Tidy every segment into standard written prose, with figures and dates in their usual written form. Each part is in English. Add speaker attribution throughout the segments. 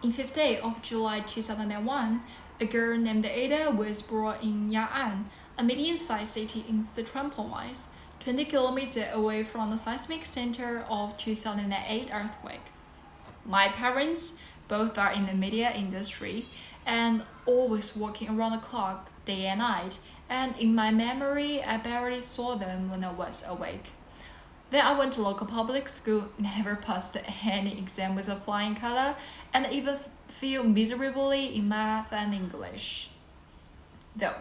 Speaker 1: In 5th day of July 2001, a girl named Ada was born in Ya'an, a medium-sized city in Sichuan province, 20 kilometers away from the seismic center of 2008 earthquake. My parents both are in the media industry and always working around the clock, day and night, and in my memory, I barely saw them when I was awake. Then I went to local public school, never passed any exam with a flying color, and even failed miserably in math and English. Though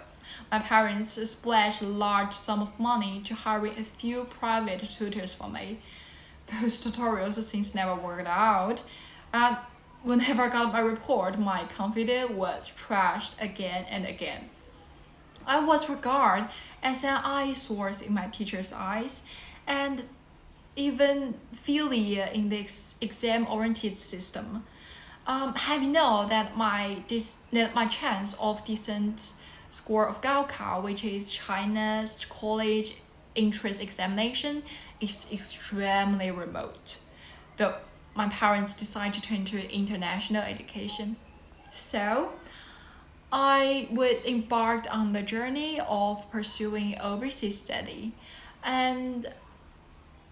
Speaker 1: my parents splashed a large sum of money to hire a few private tutors for me. Those tutorials since never worked out, and whenever I got my report, my confidence was trashed again and again. I was regarded as an eyesore in my teacher's eyes, and even failure in the exam-oriented system. Have you know that my chance of decent score of Gaokao, which is China's college entrance examination, is extremely remote. Though my parents decided to turn to international education. So I was embarked on the journey of pursuing overseas study. And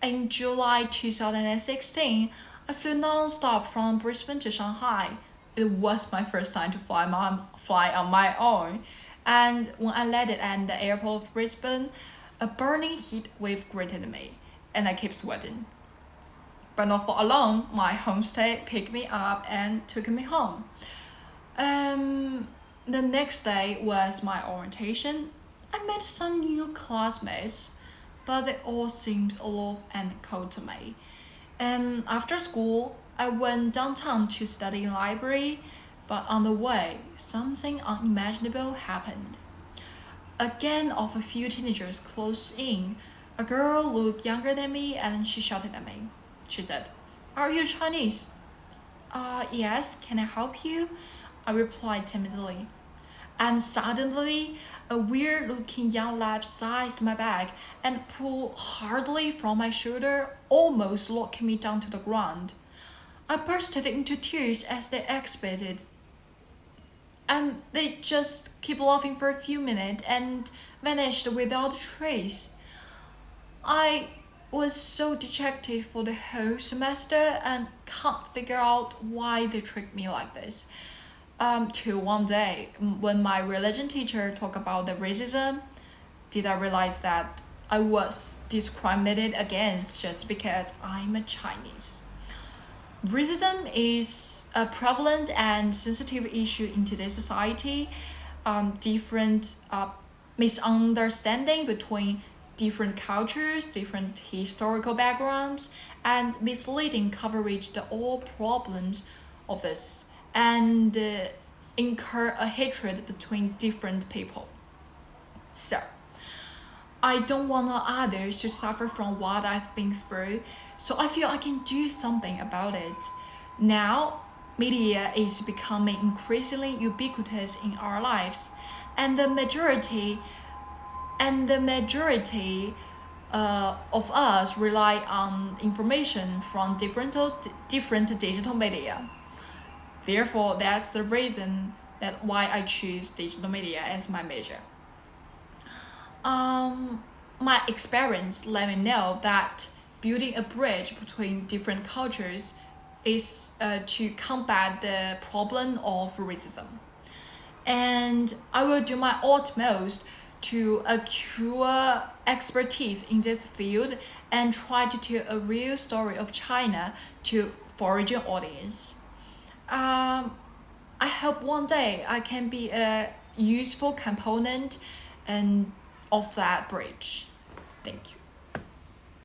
Speaker 1: in July 2016, I flew non-stop from Brisbane to Shanghai. It was my first time to fly on my own. And when I landed at the airport of Brisbane, a burning heat wave greeted me, and I kept sweating. But not for long, my homestay picked me up and took me home. The next day was my orientation. I met some new classmates, but they all seemed aloof and cold to me. After school, I went downtown to study in library, but on the way, something unimaginable happened. A gang of a few teenagers closed in. A girl looked younger than me and she shouted at me. She said, "Are you Chinese?" Yes, can I help you?" I replied timidly. And suddenly, a weird-looking young lad seized my bag and pulled hardly from my shoulder, almost locking me down to the ground. I bursted into tears as they expected, and they just kept laughing for a few minutes and vanished without a trace. I was so dejected for the whole semester and can't figure out why they tricked me like this. Till one day, when my religion teacher talked about the racism, did I realize that I was discriminated against just because I'm a Chinese. Racism is a prevalent and sensitive issue in today's society. Different misunderstanding between different cultures, different historical backgrounds, and misleading coverage the all problems of this and incur a hatred between different people. So, I don't want others to suffer from what I've been through, so I feel I can do something about it. Now, media is becoming increasingly ubiquitous in our lives, and the majority of us rely on information from different digital media. Therefore, that's the reason that why I choose digital media as my major. My experience let me know that building a bridge between different cultures is to combat the problem of racism. And I will do my utmost to acquire expertise in this field and try to tell a real story of China to foreign audience. I hope one day I can be a useful component and of that bridge. Thank you.